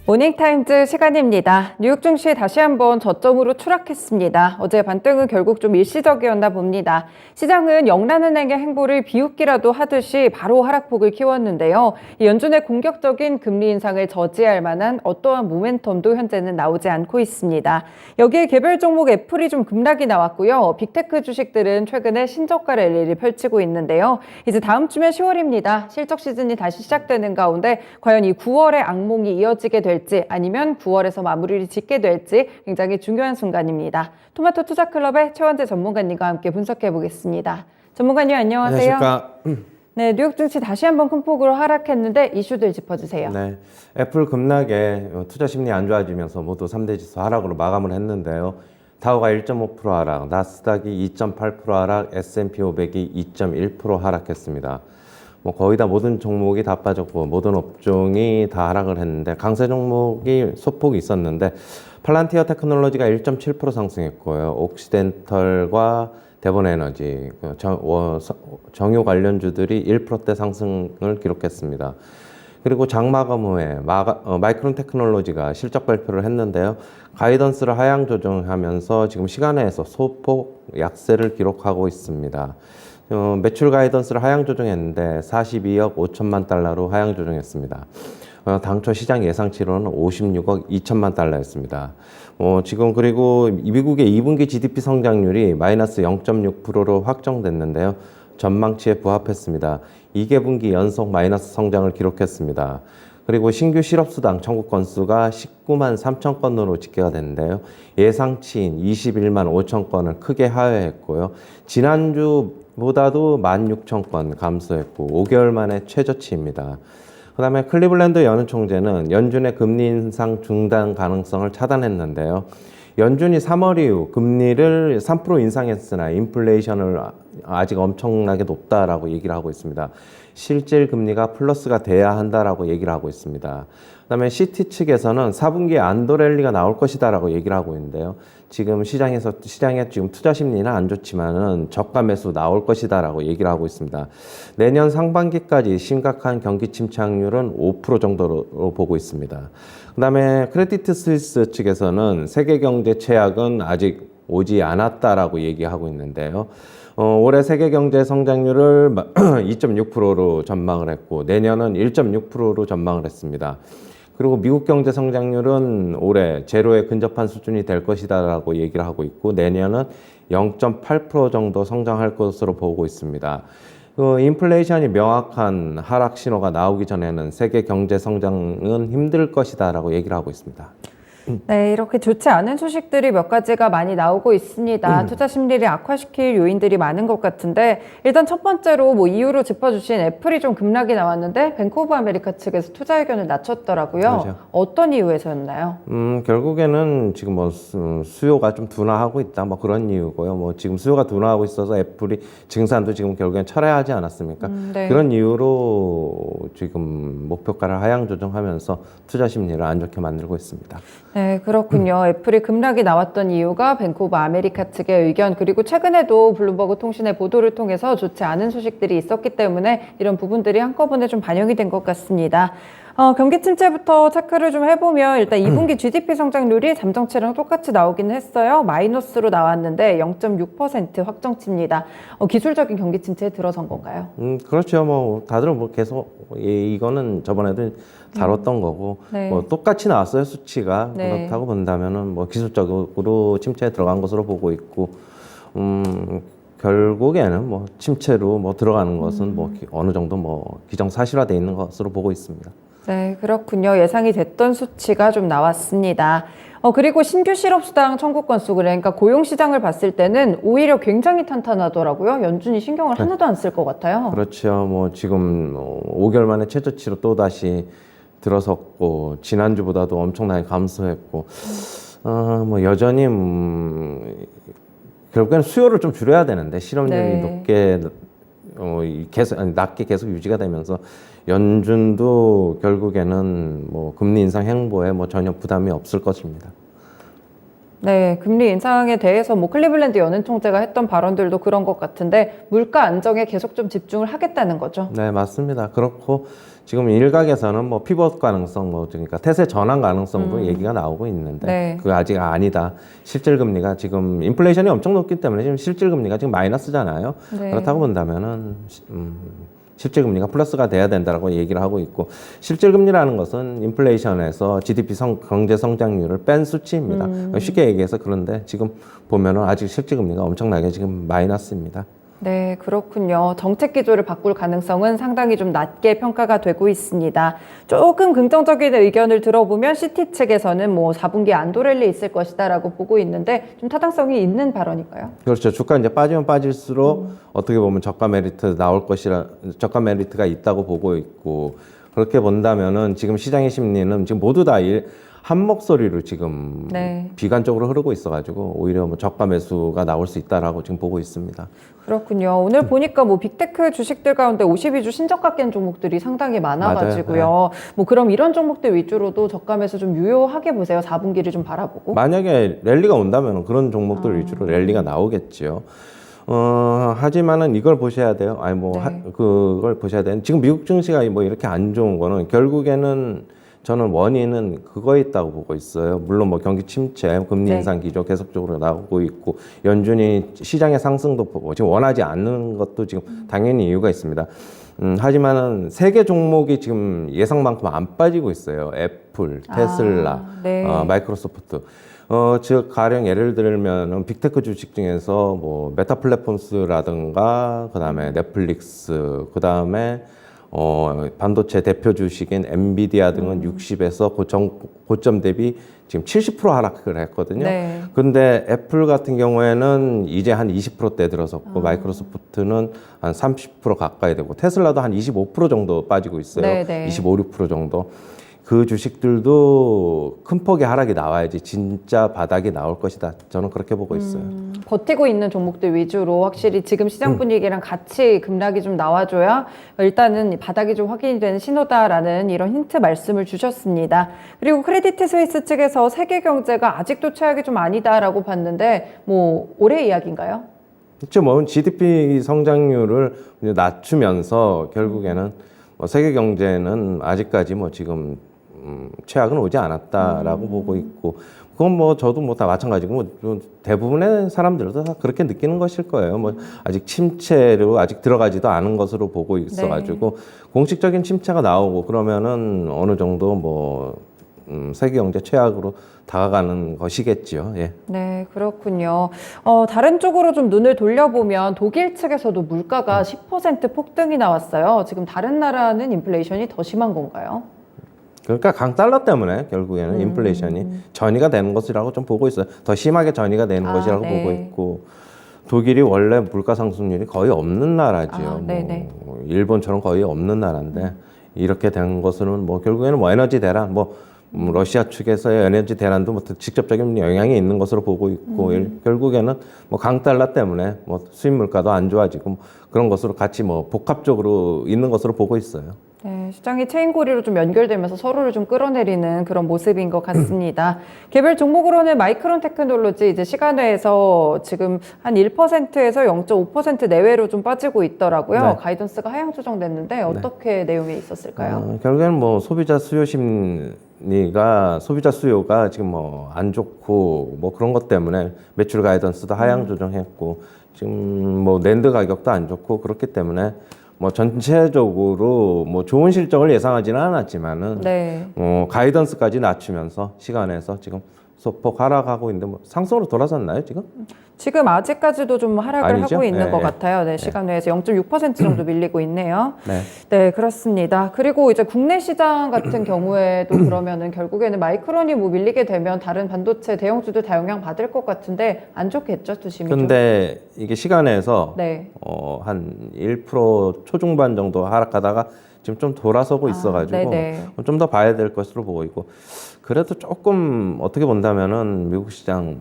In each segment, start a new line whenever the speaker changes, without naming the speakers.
모닝타임즈 시간입니다. 뉴욕 증시 다시 한번 저점으로 추락했습니다. 어제 반등은 결국 좀 일시적이었나 봅니다. 시장은 영란은행의 행보를 비웃기라도 하듯이 바로 하락폭을 키웠는데요. 연준의 공격적인 금리 인상을 저지할 만한 어떠한 모멘텀도 현재는 나오지 않고 있습니다. 여기에 개별 종목 애플이 좀 급락이 나왔고요. 빅테크 주식들은 최근에 신저가 랠리를 펼치고 있는데요. 이제 다음 주면 10월입니다. 실적 시즌이 다시 시작되는 가운데 과연 이 9월의 악몽이 이어지게 될지 아니면 9월에서 마무리를 짓게 될지 굉장히 중요한 순간입니다. 토마토 투자클럽의 최원재 전문가님과 함께 분석해 보겠습니다. 전문가님 안녕하세요.
안녕하십니까.
네, 뉴욕 증시 다시 한번 큰 폭으로 하락했는데 이슈들 짚어주세요.
네, 애플 급락에 투자 심리 안 좋아지면서 모두 3대 지수 하락으로 마감을 했는데요. 다우가 1.5% 하락, 나스닥이 2.8% 하락, S&P 500이 2.1% 하락했습니다. 거의 다 모든 종목이 다 빠졌고 모든 업종이 다 하락을 했는데 강세 종목이 소폭이 있었는데 팔란티어 테크놀로지가 1.7% 상승했고요. 옥시덴털과 대본에너지, 정유 관련주들이 1%대 상승을 기록했습니다. 그리고 장마감 후에 마이크론 테크놀로지가 실적 발표를 했는데요. 가이던스를 하향 조정하면서 지금 시간에서 소폭 약세를 기록하고 있습니다. 매출 가이던스를 하향 조정했는데 42억 5천만 달러로 하향 조정했습니다. 당초 시장 예상치로는 56억 2천만 달러였습니다. 지금 그리고 미국의 2분기 GDP 성장률이 마이너스 0.6%로 확정됐는데요. 전망치에 부합했습니다. 2개분기 연속 마이너스 성장을 기록했습니다. 그리고 신규 실업수당 청구 건수가 19만 3천 건으로 집계가 됐는데요. 예상치인 21만 5천 건을 크게 하회했고요. 지난주보다도 16,000건 감소했고 5개월 만에 최저치입니다. 그 다음에 클리블랜드 연은 총재는 연준의 금리 인상 중단 가능성을 차단했는데요. 연준이 3월 이후 금리를 3% 인상했으나 인플레이션을 아직 엄청나게 높다라고 얘기를 하고 있습니다. 실질 금리가 플러스가 돼야 한다라고 얘기를 하고 있습니다. 그다음에 시티 측에서는 4분기에 안도 랠리가 나올 것이다라고 얘기를 하고 있는데요. 지금 시장에 지금 투자 심리는 안 좋지만은 저가 매수 나올 것이다라고 얘기를 하고 있습니다. 내년 상반기까지 심각한 경기 침체율은 5% 정도로 보고 있습니다. 그다음에 크레디트 스위스 측에서는 세계 경제 최악은 아직 오지 않았다라고 얘기하고 있는데요. 올해 세계 경제 성장률을 2.6%로 전망을 했고 내년은 1.6%로 전망을 했습니다. 그리고 미국 경제 성장률은 올해 제로에 근접한 수준이 될 것이다라고 얘기를 하고 있고 내년은 0.8% 정도 성장할 것으로 보고 있습니다. 인플레이션이 명확한 하락 신호가 나오기 전에는 세계 경제 성장은 힘들 것이다라고 얘기를 하고 있습니다.
네, 이렇게 좋지 않은 소식들이 몇 가지가 많이 나오고 있습니다. 투자 심리를 악화시킬 요인들이 많은 것 같은데 일단 첫 번째로 이유로 짚어주신 애플이 좀 급락이 나왔는데 뱅크 오브 아메리카 측에서 투자 의견을 낮췄더라고요.
그렇죠.
어떤 이유에서였나요?
결국에는 지금 수요가 좀 둔화하고 있다 그런 이유고요. 지금 수요가 둔화하고 있어서 애플이 증산도 지금 결국엔 철회하지 않았습니까?
네.
그런 이유로 지금 목표가를 하향 조정하면서 투자 심리를 안 좋게 만들고 있습니다.
네, 그렇군요. 애플이 급락이 나왔던 이유가 뱅크 오브 아메리카 측의 의견 그리고 최근에도 블룸버그 통신의 보도를 통해서 좋지 않은 소식들이 있었기 때문에 이런 부분들이 한꺼번에 좀 반영이 된 것 같습니다. 경기 침체부터 체크를 좀 해보면 일단 2분기 GDP 성장률이 잠정치랑 똑같이 나오기는 했어요. 마이너스로 나왔는데 0.6% 확정치입니다. 기술적인 경기 침체에 들어선 건가요?
그렇죠. 다들 계속 이거는 저번에도 다뤘던 거고
네.
똑같이 나왔어요 수치가.
네.
그렇다고 본다면은 기술적으로 침체에 들어간 것으로 보고 있고 결국에는 침체로 들어가는 것은 어느 정도 기정사실화돼 있는 것으로 보고 있습니다.
네, 그렇군요. 예상이 됐던 수치가 좀 나왔습니다. 그리고 신규 실업수당 청구 건수, 그러니까 고용시장을 봤을 때는 오히려 굉장히 탄탄하더라고요. 연준이 신경을 하나도 안 쓸 것 같아요.
그렇죠. 지금 5개월 만에 최저치로 또다시 들어섰고, 지난주보다도 엄청나게 감소했고, 여전히, 결국에는 수요를 좀 줄여야 되는데, 실업률이
네.
낮게 계속 유지가 되면서 연준도 결국에는 금리 인상 행보에 전혀 부담이 없을 것입니다.
네, 금리 인상에 대해서 뭐 클리블랜드 연은 총재가 했던 발언들도 그런 것 같은데 물가 안정에 계속 좀 집중을 하겠다는 거죠.
네, 맞습니다. 그렇고 지금 일각에서는 뭐 피벗 가능성, 뭐 그러니까 태세 전환 가능성도 얘기가 나오고 있는데
네.
그거 아직 아니다. 실질 금리가 지금 인플레이션이 엄청 높기 때문에 지금 실질 금리가 지금 마이너스잖아요.
네.
그렇다고 본다면은 실질 금리가 플러스가 돼야 된다라고 얘기를 하고 있고 실질 금리라는 것은 인플레이션에서 GDP 경제 성장률을 뺀 수치입니다. 쉽게 얘기해서 그런데 지금 보면은 아직 실질 금리가 엄청나게 지금 마이너스입니다.
네, 그렇군요. 정책 기조를 바꿀 가능성은 상당히 좀 낮게 평가가 되고 있습니다. 조금 긍정적인 의견을 들어보면 시티 측에서는 뭐 4분기 안도 랠리 있을 것이다라고 보고 있는데 좀 타당성이 있는 발언일까요?
그렇죠. 주가 이제 빠지면 빠질수록 어떻게 보면 저가 메리트 나올 것이라 저가 메리트가 있다고 보고 있고 그렇게 본다면은 지금 시장의 심리는 지금 모두 다 한 목소리로 지금
네.
비관적으로 흐르고 있어가지고 오히려 뭐 저가 매수가 나올 수 있다라고 지금 보고 있습니다.
그렇군요. 오늘 보니까 뭐 빅테크 주식들 가운데 52주 신저가 깬 종목들이 상당히 많아가지고요.
맞아요.
뭐 그럼 이런 종목들 위주로도 저감에서 좀 유효하게 보세요. 4분기를 좀 바라보고.
만약에 랠리가 온다면 그런 종목들 위주로 랠리가 나오겠죠. 하지만은 이걸 보셔야 돼요. 아니 뭐
네.
그걸 보셔야 돼요. 지금 미국 증시가 뭐 이렇게 안 좋은 거는 결국에는 저는 원인은 그거에 있다고 보고 있어요. 물론 뭐 경기 침체, 금리
네.
인상 기조 계속적으로 나오고 있고 연준이 시장의 상승도 보고 지금 원하지 않는 것도 지금 당연히 이유가 있습니다. 하지만은 세 개 종목이 지금 예상만큼 안 빠지고 있어요. 애플, 테슬라,
네.
마이크로소프트. 즉 가령 예를 들면 빅테크 주식 중에서 뭐 메타 플랫폼스라든가 그다음에 넷플릭스, 그다음에 반도체 대표 주식인 엔비디아 등은 60에서 고점 대비 지금 70% 하락을 했거든요.
네.
근데 애플 같은 경우에는 이제 한 20%대 들어섰고 마이크로소프트는 한 30% 가까이 되고 테슬라도 한 25% 정도 빠지고 있어요.
네, 네.
25, 6% 정도. 그 주식들도 큰 폭의 하락이 나와야지 진짜 바닥이 나올 것이다. 저는 그렇게 보고 있어요.
버티고 있는 종목들 위주로 확실히 지금 시장 분위기랑 같이 급락이 좀 나와줘야 일단은 바닥이 좀 확인이 되는 신호다라는 이런 힌트 말씀을 주셨습니다. 그리고 크레디트 스위스 측에서 세계 경제가 아직도 최악이 좀 아니다라고 봤는데 뭐 올해 이야기인가요?
그렇죠. 뭐 GDP 성장률을 이제 낮추면서 결국에는 뭐 세계 경제는 아직까지 뭐 지금 최악은 오지 않았다라고 보고 있고 그건 뭐 저도 뭐 다 마찬가지고 뭐 대부분의 사람들도 다 그렇게 느끼는 것일 거예요. 뭐 아직 침체로 아직 들어가지도 않은 것으로 보고 있어가지고 공식적인 침체가 나오고 그러면은 어느 정도 뭐 세계 경제 최악으로 다가가는 것이겠죠. 예.
네, 그렇군요. 다른 쪽으로 좀 눈을 돌려보면 독일 측에서도 물가가 10% 폭등이 나왔어요. 지금 다른 나라는 인플레이션이 더 심한 건가요?
그러니까 강달러 때문에 결국에는 인플레이션이 전이가 되는 것이라고 좀 보고 있어요. 더 심하게 전이가 되는 것이라고
네.
보고 있고 독일이 원래 물가 상승률이 거의 없는 나라지요.
네네.
뭐 일본처럼 거의 없는 나라인데 이렇게 된 것은 뭐 결국에는 뭐 에너지 대란, 뭐 러시아 측에서의 에너지 대란도 뭐 직접적인 영향이 있는 것으로 보고 있고 결국에는 뭐 강달러 때문에 뭐 수입 물가도 안 좋아지고 뭐 그런 것으로 같이 뭐 복합적으로 있는 것으로 보고 있어요.
네, 시장이 체인고리로 좀 연결되면서 서로를 좀 끌어내리는 그런 모습인 것 같습니다. 개별 종목으로는 마이크론 테크놀로지 이제 시간외에서 지금 한 1%에서 0.5% 내외로 좀 빠지고 있더라고요.
네.
가이던스가 하향 조정됐는데 어떻게 내용이 있었을까요?
결국에는 뭐 소비자 수요 심리가 소비자 수요가 지금 뭐 안 좋고 뭐 그런 것 때문에 매출 가이던스도 하향 조정했고 지금 뭐 낸드 가격도 안 좋고 그렇기 때문에 뭐 전체적으로 뭐 좋은 실적을 예상하지는 않았지만은
네.
가이던스까지 낮추면서 시간에서 지금 소폭 하락하고 있는데 뭐 상승으로 돌아섰나요 지금?
지금 아직까지도 좀 하락을
아니죠?
하고 있는
네,
것
네.
같아요. 네, 시간 내에서 0.6% 정도 밀리고 있네요.
네.
네, 그렇습니다. 그리고 이제 국내 시장 같은 경우에도 그러면은 결국에는 마이크론이 뭐 밀리게 되면 다른 반도체 대형주도 다 영향 받을 것 같은데 안 좋겠죠, 투심이 좀.
근데 이게 시간에서
네.
한 1% 초중반 정도 하락하다가 지금 좀 돌아서고 있어가지고
네네.
좀 더 봐야 될 것으로 보고 있고 그래도 조금 어떻게 본다면은 미국 시장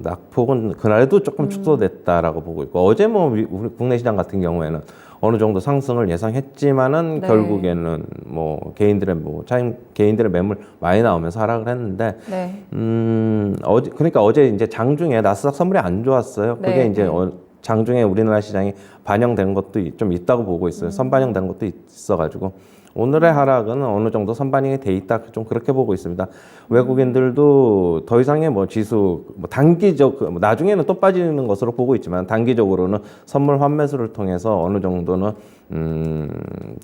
낙폭은 그날도 조금 축소됐다라고 보고 있고 어제 뭐 우리 국내 시장 같은 경우에는 어느 정도 상승을 예상했지만은
네.
결국에는 뭐 개인들의 매물 많이 나오면서 하락을 했는데
네.
그러니까 어제 이제 장중에 나스닥 선물이 안 좋았어요. 그게
네,
이제
네.
장중에 우리나라 시장이 반영된 것도 좀 있다고 보고 있어요. 선반영된 것도 있어가지고 오늘의 하락은 어느 정도 선반영이 돼 있다, 좀 그렇게 보고 있습니다. 외국인들도 더 이상의 뭐 지수, 뭐 단기적, 나중에는 또 빠지는 것으로 보고 있지만 단기적으로는 선물 환매수를 통해서 어느 정도는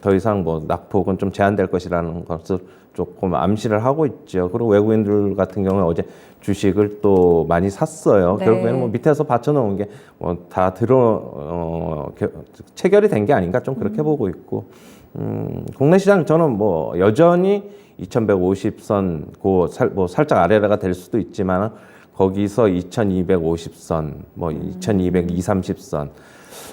더 이상 뭐 낙폭은 좀 제한될 것이라는 것을 조금 암시를 하고 있죠. 그리고 외국인들 같은 경우에 어제 주식을 또 많이 샀어요.
네.
결국에는 뭐 밑에서 받쳐놓은 게 뭐 다 체결이 된 게 아닌가, 좀 그렇게 보고 있고. 국내 시장 저는 뭐 여전히 2150선 뭐 살짝 아래가 될 수도 있지만 거기서 2250선, 뭐 2230선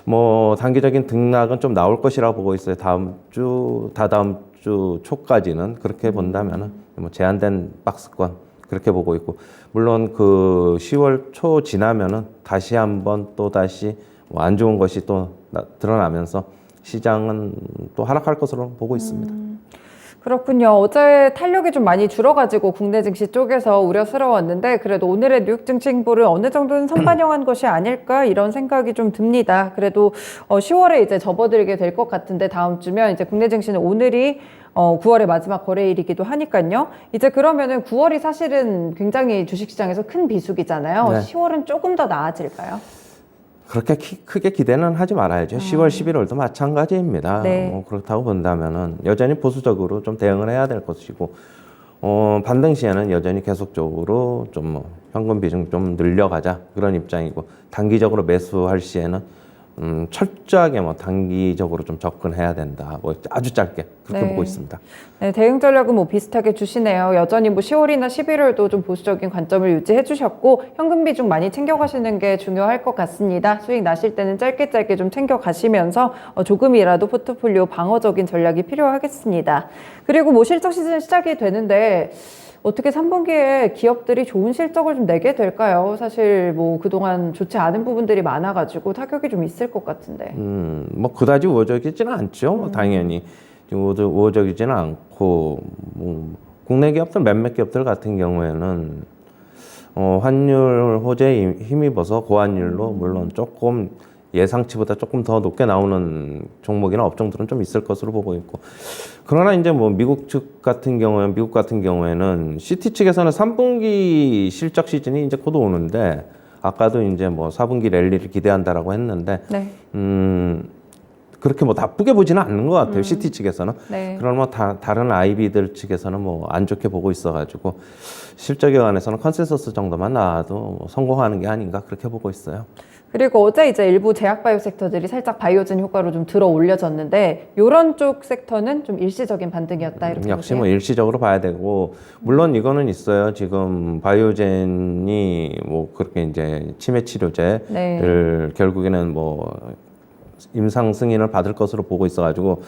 뭐 단기적인 등락은 좀 나올 것이라고 보고 있어요. 다다음 주 초까지는 그렇게 본다면은 뭐 제한된 박스권 그렇게 보고 있고, 물론 그 10월 초 지나면은 다시 한번 또 다시 뭐 안 좋은 것이 또 드러나면서 시장은 또 하락할 것으로 보고 있습니다.
그렇군요. 어제 탄력이 좀 많이 줄어가지고 국내 증시 쪽에서 우려스러웠는데 그래도 오늘의 뉴욕 증시 행보를 어느 정도는 선반영한 것이 아닐까 이런 생각이 좀 듭니다. 그래도 10월에 이제 접어들게 될 것 같은데 다음 주면 이제 국내 증시는 오늘이 9월의 마지막 거래일이기도 하니까요. 이제 그러면은 9월이 사실은 굉장히 주식시장에서 큰 비수기잖아요.
네.
10월은 조금 더 나아질까요?
그렇게 크게 기대는 하지 말아야죠. 10월, 11월도 마찬가지입니다.
네.
뭐 그렇다고 본다면은 여전히 보수적으로 좀 대응을 해야 될 것이고, 반등 시에는 여전히 계속적으로 좀 뭐 현금 비중 좀 늘려가자 그런 입장이고, 단기적으로 매수할 시에는 철저하게 뭐 단기적으로 좀 접근해야 된다. 뭐 아주 짧게 그렇게
네.
보고 있습니다.
네, 대응 전략은 뭐 비슷하게 주시네요. 여전히 뭐 10월이나 11월도 좀 보수적인 관점을 유지해 주셨고 현금 비중 많이 챙겨가시는 게 중요할 것 같습니다. 수익 나실 때는 짧게 좀 챙겨가시면서 조금이라도 포트폴리오 방어적인 전략이 필요하겠습니다. 그리고 뭐 실적 시즌 시작이 되는데 어떻게 3분기에 기업들이 좋은 실적을 좀 내게 될까요? 사실 뭐 그동안 좋지 않은 부분들이 많아가지고 타격이 좀 있을 것 같은데.
뭐 그다지 우호적이지는 않죠. 당연히 우호적이지는 않고, 뭐 국내 기업들 몇몇 기업들 같은 경우에는 환율 호재에 힘입어서 고환율로 물론 조금 예상치보다 조금 더 높게 나오는 종목이나 업종들은 좀 있을 것으로 보고 있고, 그러나 이제 뭐 미국 같은 경우에는 CT 측에서는 3분기 실적 시즌이 이제 곧 오는데, 아까도 이제 뭐 4분기 랠리를 기대한다라고 했는데,
네.
그렇게 뭐 나쁘게 보지는 않는 것 같아요. CT 측에서는.
네.
그런 뭐 다른 IB들 측에서는 뭐 안 좋게 보고 있어가지고 실적에 관해서는 컨센서스 정도만 나와도 뭐 성공하는 게 아닌가 그렇게 보고 있어요.
그리고 어제 이제 일부 제약바이오 섹터들이 살짝 바이오진 효과로 좀 들어 올려졌는데 이런 쪽 섹터는 좀 일시적인 반등이었다 이렇게
역시
보세요?
뭐 일시적으로 봐야 되고, 물론 이거는 있어요. 지금 바이오젠이 뭐 그렇게 이제 치매 치료제를
네.
결국에는 뭐 임상 승인을 받을 것으로 보고 있어가지고,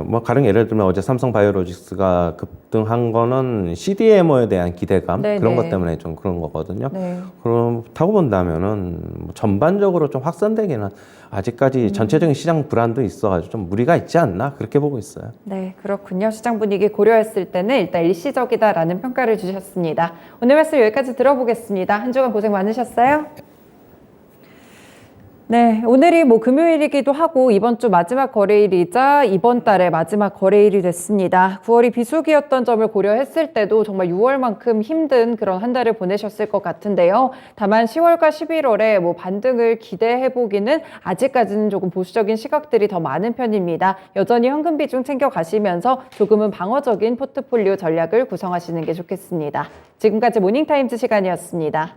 뭐 가령 예를 들면 어제 삼성바이오로직스가 급등한 거는 CDMO에 대한 기대감,
네,
그런
네.
것 때문에 좀 그런 거거든요.
네.
그렇다고 본다면은 뭐 전반적으로 좀 확산되기는 아직까지 전체적인 시장 불안도 있어가지고 좀 무리가 있지 않나 그렇게 보고 있어요.
네, 그렇군요. 시장 분위기 고려했을 때는 일단 일시적이다라는 평가를 주셨습니다. 오늘 말씀 여기까지 들어보겠습니다. 한 주간 고생 많으셨어요. 네, 오늘이 뭐 금요일이기도 하고 이번 주 마지막 거래일이자 이번 달의 마지막 거래일이 됐습니다. 9월이 비수기였던 점을 고려했을 때도 정말 6월만큼 힘든 그런 한 달을 보내셨을 것 같은데요. 다만 10월과 11월에 뭐 반등을 기대해보기는 아직까지는 조금 보수적인 시각들이 더 많은 편입니다. 여전히 현금 비중 챙겨가시면서 조금은 방어적인 포트폴리오 전략을 구성하시는 게 좋겠습니다. 지금까지 모닝타임즈 시간이었습니다.